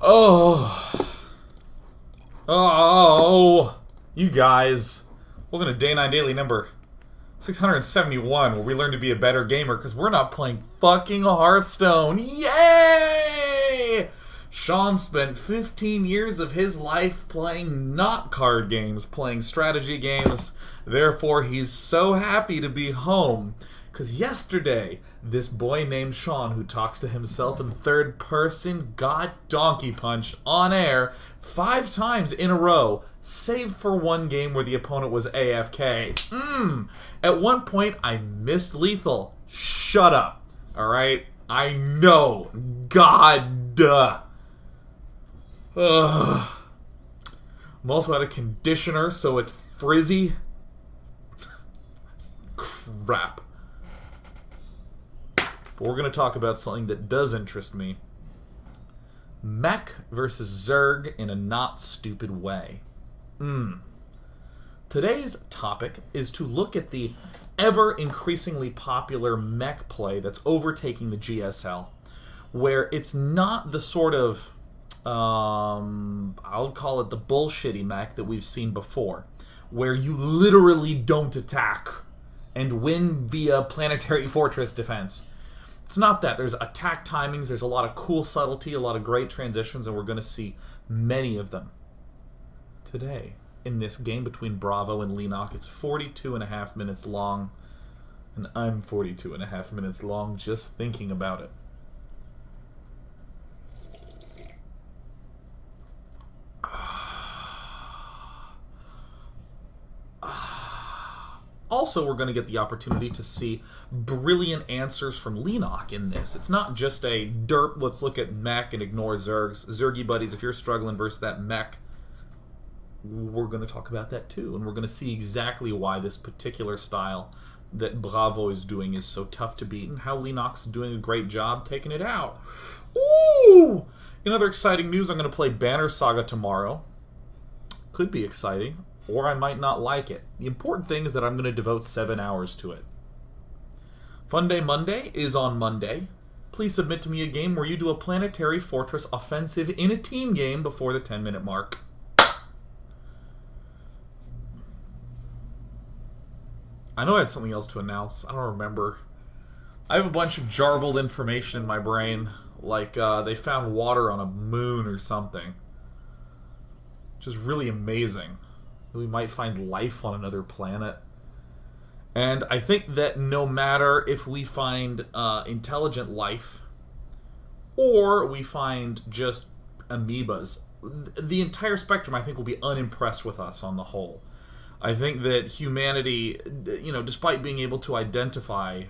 Oh. Oh. You guys. Welcome to Day 9 Daily number 671, where we learn to be a better gamer because we're not playing fucking Hearthstone. Yay! Sean spent 15 years of his life playing not card games, playing strategy games. Therefore, he's so happy to be home. Because yesterday, this boy named Sean, who talks to himself in third person, got donkey punched on air 5 times in a row, save for one game where the opponent was AFK. At one point, I missed lethal. Shut up. Alright? I know. God. I'm also out of conditioner, so it's frizzy. Crap. But we're going to talk about something that does interest me. Mech versus Zerg in a not stupid way. Today's topic is to look at the ever increasingly popular mech play that's overtaking the GSL, where it's not the sort of, I'll call it the bullshitty mech that we've seen before, where you literally don't attack and win via planetary fortress defense. It's not that. There's attack timings, there's a lot of cool subtlety, a lot of great transitions, and we're going to see many of them today in this game between BravO and Leenock. It's 42.5 minutes long, and I'm 42.5 minutes long just thinking about it. Also, we're going to get the opportunity to see brilliant answers from Leenock in this. It's not just a derp, let's look at Mech and ignore Zergs. Zergy buddies, if you're struggling versus that Mech, we're going to talk about that too. And we're going to see exactly why this particular style that BravO is doing is so tough to beat, and how Leenock's doing a great job taking it out. Ooh! In other exciting news, I'm going to play Banner Saga tomorrow. Could be exciting. Or I might not like it. The important thing is that I'm going to devote 7 hours to it. Fun Day Monday is on Monday. Please submit to me a game where you do a planetary fortress offensive in a team game before the 10-minute mark. I know I had something else to announce. I don't remember. I have a bunch of jarbled information in my brain. Like, they found water on a moon or something. Which is really amazing. We might find life on another planet. And I think that no matter if we find intelligent life or we find just amoebas, the entire spectrum, I think, will be unimpressed with us on the whole. I think that humanity, despite being able to identify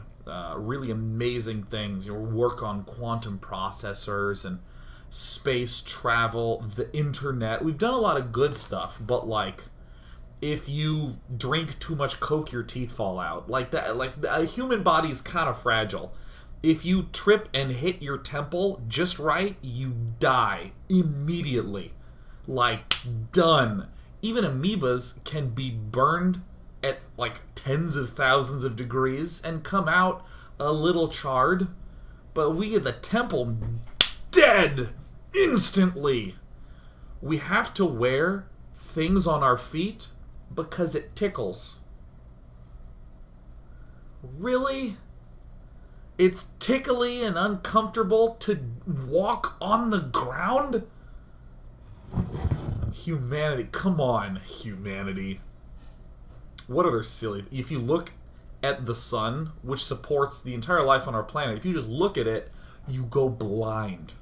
really amazing things, work on quantum processors and space travel, the internet, we've done a lot of good stuff, but like, if you drink too much Coke, your teeth fall out. Like that, a human body is kind of fragile. If you trip and hit your temple just right, you die immediately. Like, done. Even amoebas can be burned at like tens of thousands of degrees and come out a little charred. But we get the temple dead instantly. We have to wear things on our feet because it tickles. Really? It's tickly and uncomfortable to walk on the ground? Humanity, come on, humanity. What other silly... If you look at the sun, which supports the entire life on our planet, if you just look at it, you go blind.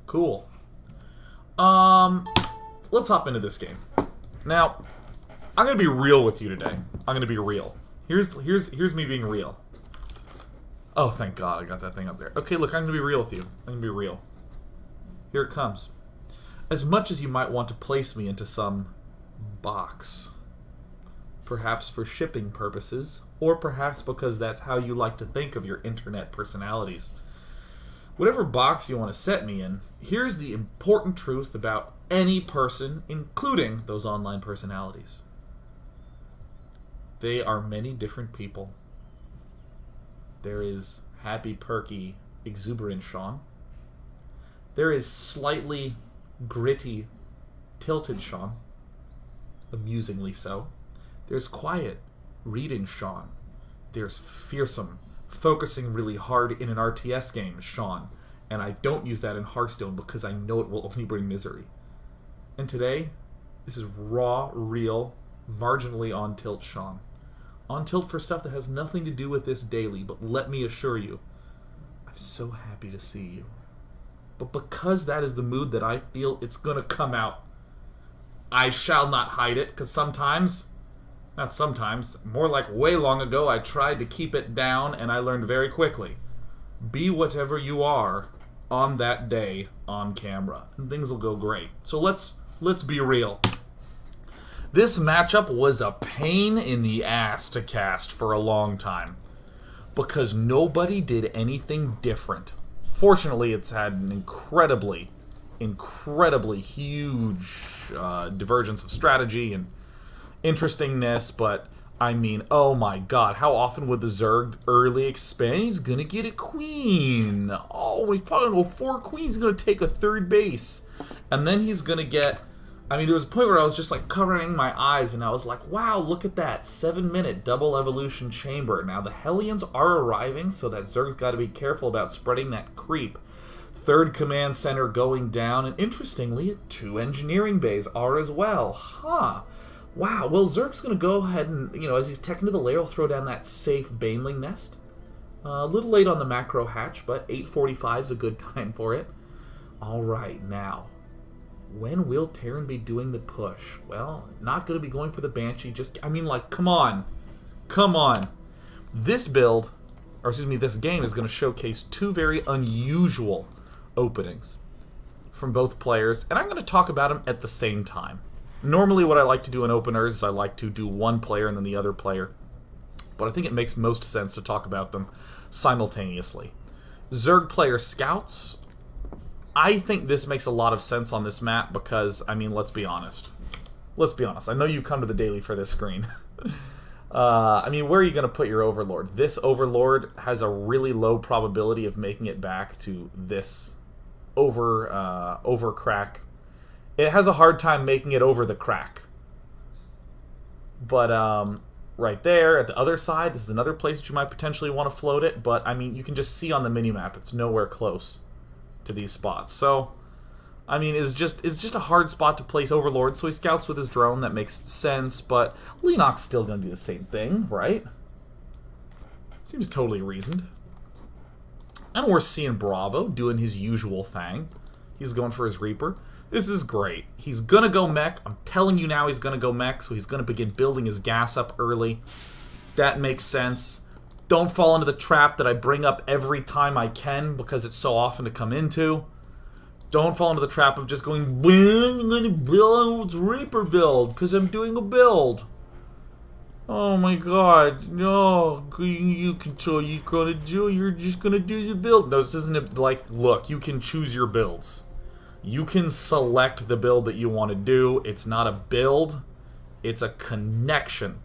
Cool. Let's hop into this game. Now, I'm gonna be real with you today. I'm gonna be real. Here's me being real. Oh, thank God, I got that thing up there. Okay, look, I'm gonna be real with you. I'm gonna be real. Here it comes. As much as you might want to place me into some box, perhaps for shipping purposes, or perhaps because that's how you like to think of your internet personalities. Whatever box you want to set me in, here's the important truth about any person, including those online personalities. They are many different people. There is happy, perky, exuberant Sean. There is slightly gritty, tilted Sean. Amusingly so. There's quiet, reading Sean. There's fearsome, focusing really hard in an RTS game Sean. And I don't use that in Hearthstone because I know it will only bring misery. And today, this is raw, real, marginally on tilt Sean. On tilt for stuff that has nothing to do with this daily, but let me assure you, I'm so happy to see you. But because that is the mood that I feel, it's gonna come out. I shall not hide it, because sometimes, not sometimes, more like way long ago, I tried to keep it down, and I learned very quickly. Be whatever you are on that day on camera, and things will go great. So let's be real. This matchup was a pain in the ass to cast for a long time, because nobody did anything different. Fortunately, it's had an incredibly huge divergence of strategy and interestingness, but I mean, oh my god, how often would the Zerg early expand? He's gonna get a queen. Oh, he's probably gonna go 4 queens. He's gonna take a 3rd base. And then he's gonna get... I mean, there was a point where I was just like covering my eyes and I was like, wow, look at that. 7-minute double evolution chamber. Now the Hellions are arriving, so that Zerg's got to be careful about spreading that creep. 3rd command center going down, and interestingly, 2 engineering bays are as well. Huh. Wow, well, Zerg's going to go ahead and, you know, as he's teching to the lair, he'll throw down that safe Baneling nest. A little late on the macro hatch, but 8:45 is a good time for it. All right, now, when will Terran be doing the push? Well, not going to be going for the Banshee. Just, I mean, like, come on. Come on. This build, or excuse me, this game is going to showcase 2 very unusual openings from both players, and I'm going to talk about them at the same time. Normally what I like to do in openers is I like to do one player and then the other player, but I think it makes most sense to talk about them simultaneously. Zerg player scouts, I think this makes a lot of sense on this map because, I mean, let's be honest. Let's be honest. I know you come to the daily for this screen. I mean, where are you going to put your Overlord? This Overlord has a really low probability of making it back to this over crack. It has a hard time making it over the crack. But right there, at the other side, this is another place that you might potentially want to float it. But, I mean, you can just see on the minimap, it's nowhere close to these spots. So, I mean, it's just a hard spot to place Overlord. So he scouts with his drone, that makes sense. But Leenock's still going to do the same thing, right? Seems totally reasoned. And we're seeing BravO doing his usual thing. He's going for his Reaper. This is great. He's going to go Mech. I'm telling you now he's going to go Mech, so he's going to begin building his gas up early. That makes sense. Don't fall into the trap that I bring up every time I can because it's so often to come into. Don't fall into the trap of just going, I'm going to build a Reaper build because I'm doing a build. Oh my god, no, you control, you're just going to do your build. No, this isn't like, look, you can choose your builds. You can select the build that you want to do. It's not a build, it's a connection.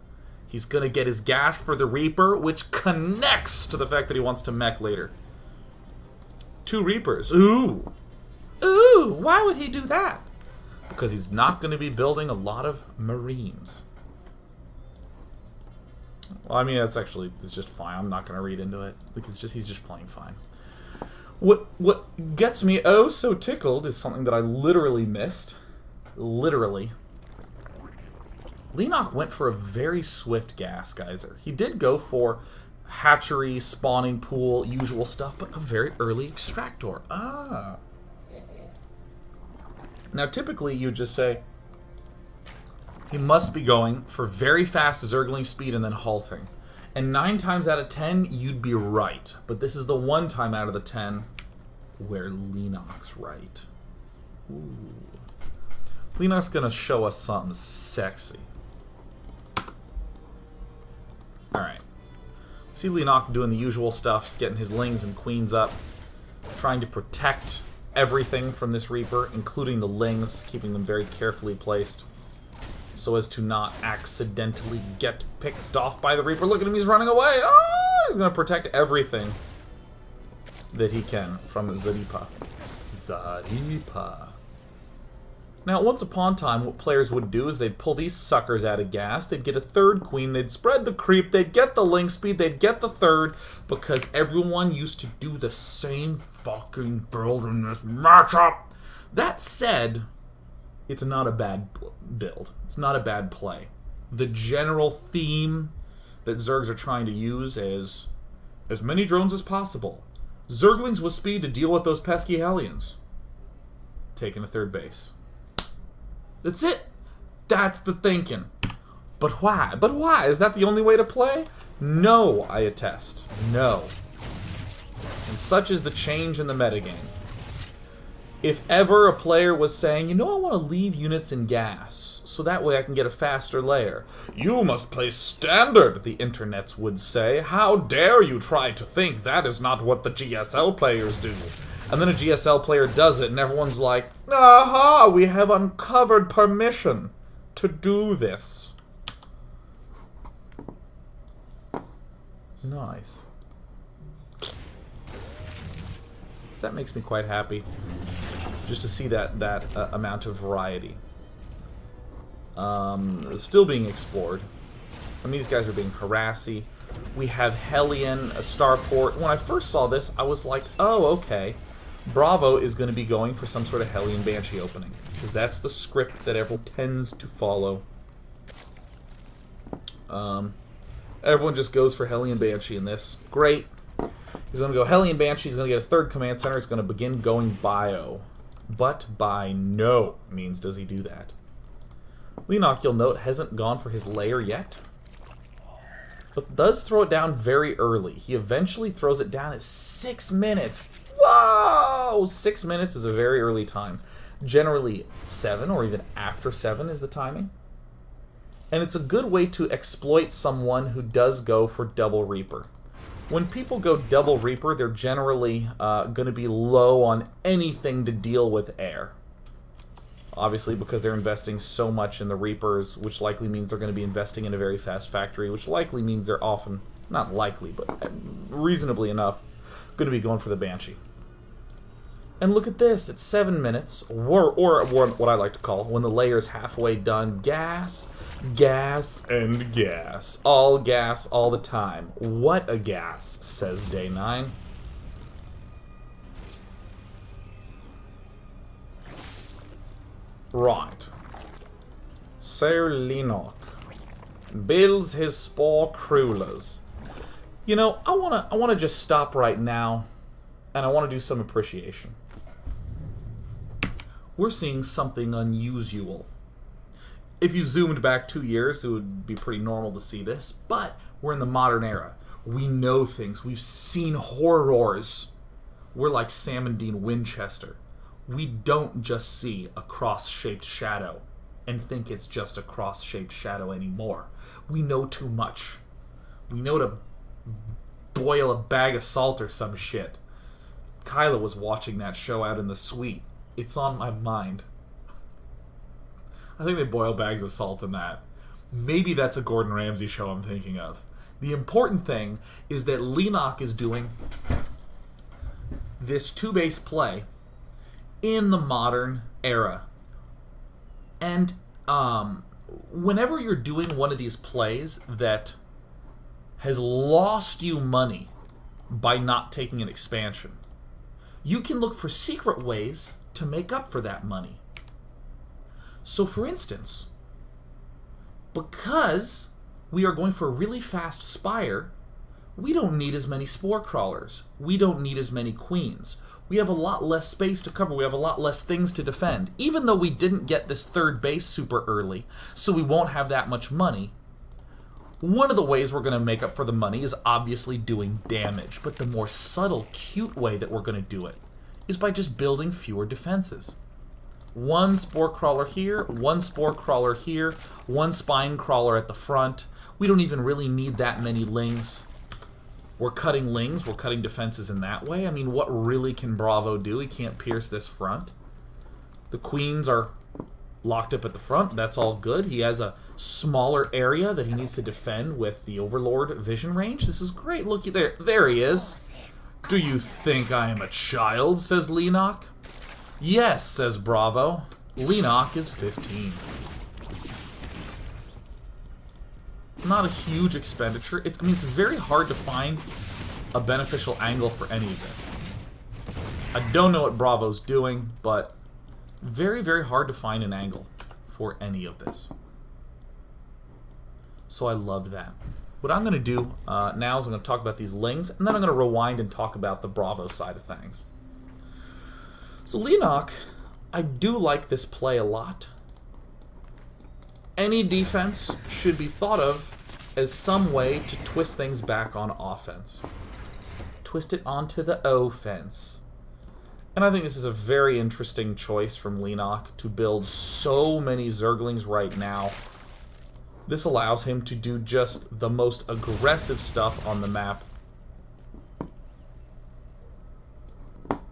He's going to get his gas for the Reaper, which connects to the fact that he wants to mech later. 2 Reapers. Ooh. Ooh, why would he do that? Because he's not going to be building a lot of Marines. Well, I mean, it's just fine. I'm not going to read into it. Like, he's just playing fine. What gets me oh so tickled is something that I literally missed. Literally. Leenock went for a very swift gas geyser. He did go for hatchery, spawning pool, usual stuff, but a very early extractor. Ah. Now, typically, you just say, he must be going for very fast Zergling speed and then halting. And 9 times out of 10, you'd be right. But this is the 1 time out of the 10 where Leenock's right. Ooh. Leenock's gonna show us something sexy. Alright. See Leenock doing the usual stuff, getting his lings and queens up, trying to protect everything from this Reaper, including the lings, keeping them very carefully placed so as to not accidentally get picked off by the Reaper. Look at him, he's running away! Oh, he's going to protect everything that he can from Zeripa. Zaripa. Now, once upon a time, what players would do is they'd pull these suckers out of gas, they'd get a third queen, they'd spread the creep, they'd get the link speed, they'd get the third, because everyone used to do the same fucking build in this matchup. That said, it's not a bad build. It's not a bad play. The general theme that Zergs are trying to use is as many drones as possible. Zerglings with speed to deal with those pesky Hellions. Taking a third base. That's it. That's the thinking. But why? But why? Is that the only way to play? No, I attest. No. And such is the change in the metagame. If ever a player was saying, you know, I want to leave units in gas, so that way I can get a faster layer. You must play standard, the internets would say. How dare you try to think that is not what the GSL players do? And then a GSL player does it, and everyone's like, aha, we have uncovered permission to do this. Nice. So that makes me quite happy, just to see that amount of variety. Still being explored. I mean, these guys are being harassy. We have Hellion, a starport. When I first saw this, I was like, oh, okay. BravO is going to be going for some sort of Hellion Banshee opening, because that's the script that everyone tends to follow. Everyone just goes for Hellion Banshee in this. Great. He's going to go Hellion Banshee, he's going to get a third command center, he's going to begin going bio. But by no means does he do that. Leenock, you'll note, hasn't gone for his lair yet, but does throw it down very early. He eventually throws it down at 6 minutes. Whoa! 6 minutes is a very early time. Generally 7 or even after 7 is the timing. And it's a good way to exploit someone who does go for double Reaper. When people go double Reaper, they're generally going to be low on anything to deal with air. Obviously, because they're investing so much in the Reapers, which likely means they're going to be investing in a very fast factory, which likely means they're often, not likely, but reasonably enough, going to be going for the Banshee. And look at this, it's 7 minutes, or what I like to call, when the layer's halfway done, gas, gas, and gas. All gas, all the time. What a gas, says Day 9. Right. Sir Leenock builds his spore crullers. You know, I wanna just stop right now, and I want to do some appreciation. We're seeing something unusual. If you zoomed back 2 years, it would be pretty normal to see this, but we're in the modern era. We know things. We've seen horrors. We're like Sam and Dean Winchester. We don't just see a cross-shaped shadow and think it's just a cross-shaped shadow anymore. We know too much. We know to boil a bag of salt or some shit. Kyla was watching that show out in the suite. It's on my mind. I think they boil bags of salt in that. Maybe that's a Gordon Ramsay show I'm thinking of. The important thing is that Leenock is doing this two-base play in the modern era. And whenever you're doing one of these plays that has lost you money by not taking an expansion, you can look for secret ways to make up for that money. So for instance, because we are going for a really fast spire, we don't need as many spore crawlers. We don't need as many queens. We have a lot less space to cover. We have a lot less things to defend. Even though we didn't get this third base super early, so we won't have that much money, one of the ways we're going to make up for the money is obviously doing damage. But the more subtle, cute way that we're going to do it is by just building fewer defenses. One spore crawler here, one spore crawler here, one spine crawler at the front. We don't even really need that many lings. We're cutting lings, we're cutting defenses in that way. I mean, what really can BravO do? He can't pierce this front. The queens are locked up at the front. That's all good. He has a smaller area that he needs to defend with the Overlord vision range. This is great. Look there. There he is. Do you think I am a child, says Leenock. Yes, says BravO. Leenock is 15. Not a huge expenditure. I mean, it's very hard to find a beneficial angle for any of this. I don't know what BravO's doing, but very, very hard to find an angle for any of this. So I love that. What I'm going to do now is I'm going to talk about these lings, and then I'm going to rewind and talk about the BravO side of things. So Leenock, I do like this play a lot. Any defense should be thought of as some way to twist things back on offense. Twist it onto the offense. And I think this is a very interesting choice from Leenock to build so many Zerglings right now. This allows him to do just the most aggressive stuff on the map.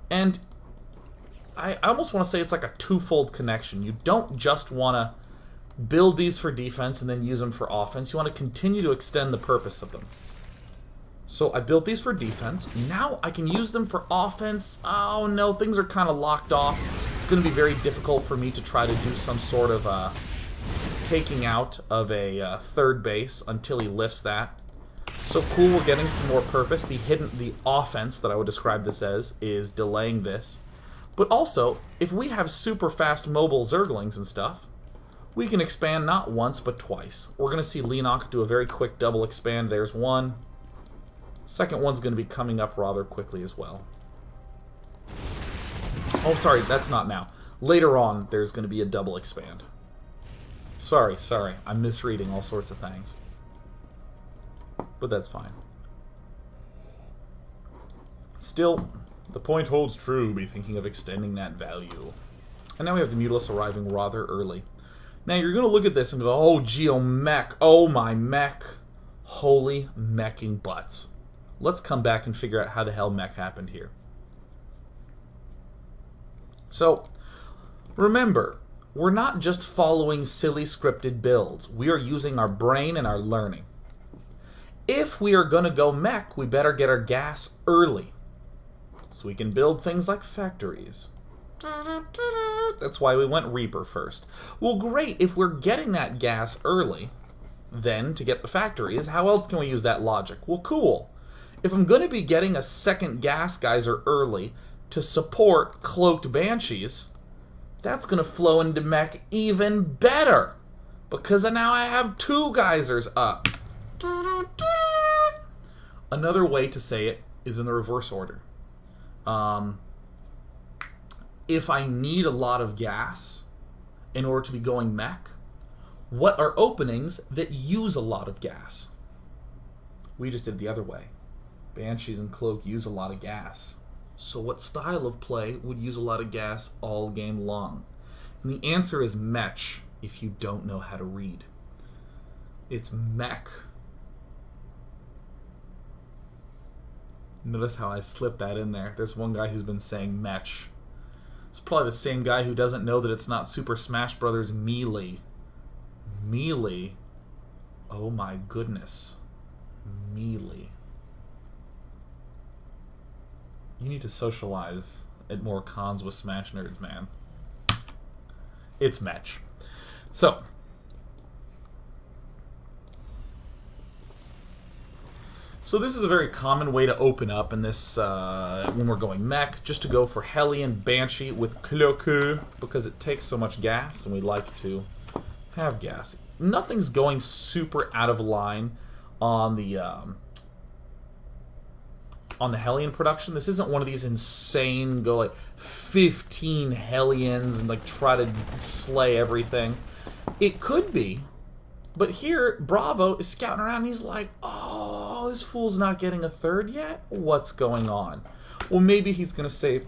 And I almost want to say it's like a twofold connection. You don't just want to build these for defense and then use them for offense. You want to continue to extend the purpose of them. So I built these for defense. Now I can use them for offense. Oh no, things are kind of locked off. It's going to be very difficult for me to try to do some sort of taking out of a third base until he lifts that. So cool, we're getting some more purpose. The offense that I would describe this as is delaying this. But also, if we have super fast mobile Zerglings and stuff, we can expand not once, but twice. We're going to see Leenock do a very quick double expand. There's one. Second one's going to be coming up rather quickly as well. Oh, sorry, that's not now. Later on, there's going to be a double expand. Sorry, I'm misreading all sorts of things. But that's fine. Still, the point holds true. Be thinking of extending that value. And now we have the Mutalist arriving rather early. Now you're going to look at this and go, oh, Mech. Oh, my Mech. Holy meching butts. Let's come back and figure out how the hell Mech happened here. So, remember, we're not just following silly scripted builds. We are using our brain and our learning. If we are going to go Mech, we better get our gas early. So we can build things like factories. That's why we went Reaper first. Well, great, if we're getting that gas early, then to get the factories, how else can we use that logic? Well, cool. If I'm going to be getting a second gas geyser early to support cloaked banshees, that's going to flow into Mech even better. Because now I have two geysers up. Another way to say it is in the reverse order. If I need a lot of gas in order to be going Mech, what are openings that use a lot of gas? We just did it the other way. Banshees and Cloak use a lot of gas. So what style of play would use a lot of gas all game long? And the answer is Mech, if you don't know how to read. It's Mech. Notice how I slipped that in there. There's one guy who's been saying Mech. It's probably the same guy who doesn't know that it's not Super Smash Bros. Melee. Melee? Oh my goodness. Melee. You need to socialize at more cons with Smash nerds, man. It's Mech. So, this is a very common way to open up in this, when we're going Mech, just to go for Hellion Banshee with Cloak, because it takes so much gas, and we like to have gas. Nothing's going super out of line on the Hellion production. This isn't one of these insane, go like 15 Hellions and like try to slay everything. It could be, but here, BravO is scouting around and he's like, oh, this fool's not getting a third yet? What's going on? Well, maybe he's going to save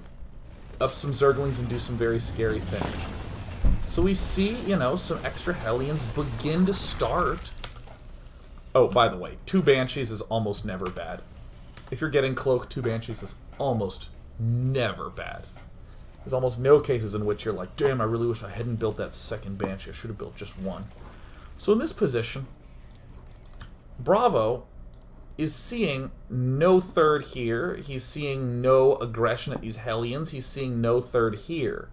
up some Zerglings and do some very scary things. So we see, you know, some extra Hellions begin to start. Oh, by the way, 2 Banshees is almost never bad. If you're getting Cloak, 2 Banshees is almost never bad. There's almost no cases in which you're like, damn, I really wish I hadn't built that second Banshee. I should have built just one. So in this position, BravO is seeing no third here. He's seeing no aggression at these Hellions. He's seeing no third here.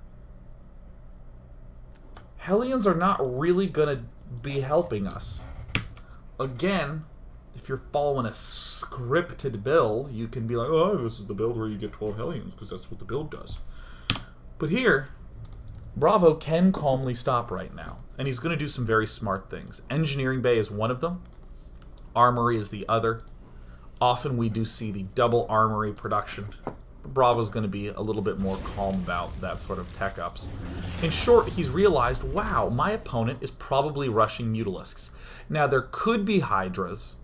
Hellions are not really going to be helping us. Again, if you're following a scripted build, you can be like, oh, this is the build where you get 12 Hellions, because that's what the build does. But here, BravO can calmly stop right now, and he's going to do some very smart things. Engineering Bay is one of them. Armory is the other. Often we do see the double armory production. BravO's going to be a little bit more calm about that sort of tech ups. In short, he's realized, wow, my opponent is probably rushing Mutalisks. Now, there could be Hydras.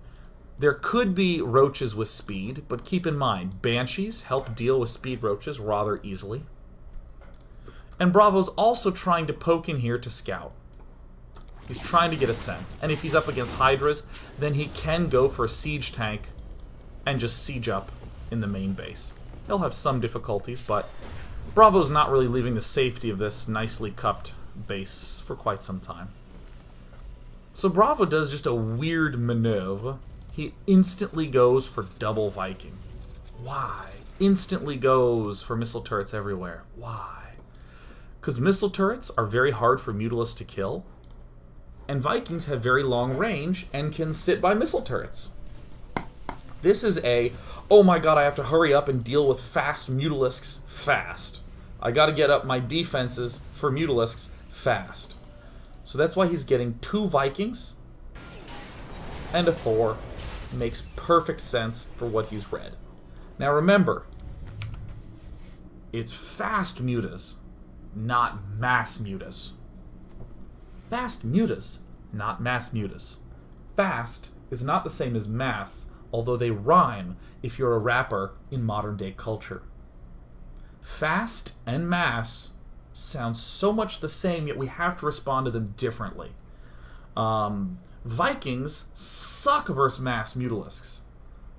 There could be Roaches with speed, but keep in mind, Banshees help deal with speed Roaches rather easily. And BravO's also trying to poke in here to scout. He's trying to get a sense. And if he's up against Hydras, then he can go for a siege tank and just siege up in the main base. He'll have some difficulties, but BravO's not really leaving the safety of this nicely cupped base for quite some time. So BravO does just a weird maneuver. He instantly goes for double Viking. Why? Instantly goes for missile turrets everywhere. Why? Because missile turrets are very hard for Mutalisks to kill, and Vikings have very long range and can sit by missile turrets. This is a, oh my god, I have to hurry up and deal with fast Mutalisks fast. I gotta get up my defenses for Mutalisks fast. So that's why he's getting 2 Vikings and a Thor. Makes perfect sense for what he's read. Now remember, it's fast Mutas, not mass Mutas. Fast Mutas, not mass Mutas. Fast is not the same as mass, although they rhyme if you're a rapper in modern-day culture. Fast and mass sound so much the same, yet we have to respond to them differently. Vikings suck versus mass Mutalisks.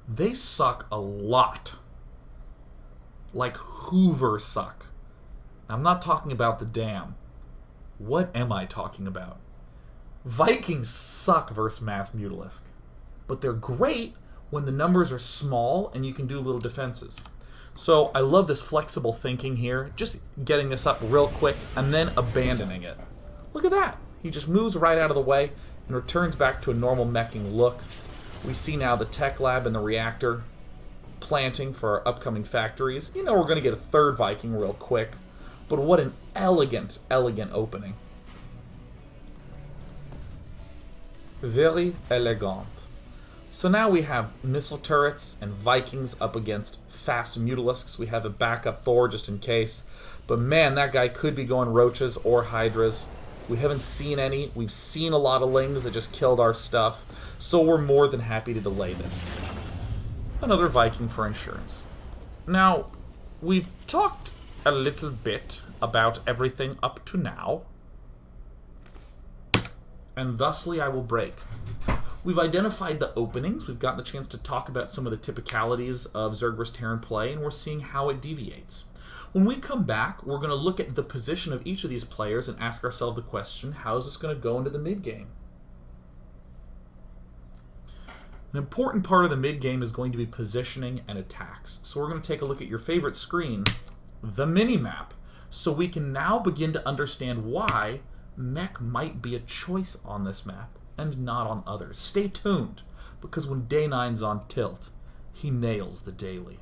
They suck a lot. Like Hoover suck. I'm not talking about the dam. What am I talking about? Vikings suck versus mass Mutalisk. But they're great when the numbers are small and you can do little defenses. So I love this flexible thinking here. Just getting this up real quick and then abandoning it. Look at that. He just moves right out of the way and returns back to a normal meching look. We see now the tech lab and the reactor planting for our upcoming factories. You know we're going to get a third Viking real quick. But what an elegant, elegant opening. Very elegant. So now we have missile turrets and Vikings up against fast Mutalisks. We have a backup Thor just in case. But man, that guy could be going Roaches or Hydras. We haven't seen any. We've seen a lot of Lings that just killed our stuff. So we're more than happy to delay this. Another Viking for insurance. Now, we've talked a little bit about everything up to now. And thusly I will break. We've identified the openings. We've gotten a chance to talk about some of the typicalities of Zerg vs. Terran play, and we're seeing how it deviates. When we come back, we're going to look at the position of each of these players and ask ourselves the question, how is this going to go into the mid-game? An important part of the mid-game is going to be positioning and attacks. So we're going to take a look at your favorite screen, the mini-map, so we can now begin to understand why Mech might be a choice on this map and not on others. Stay tuned, because when Day 9's on tilt, he nails the daily.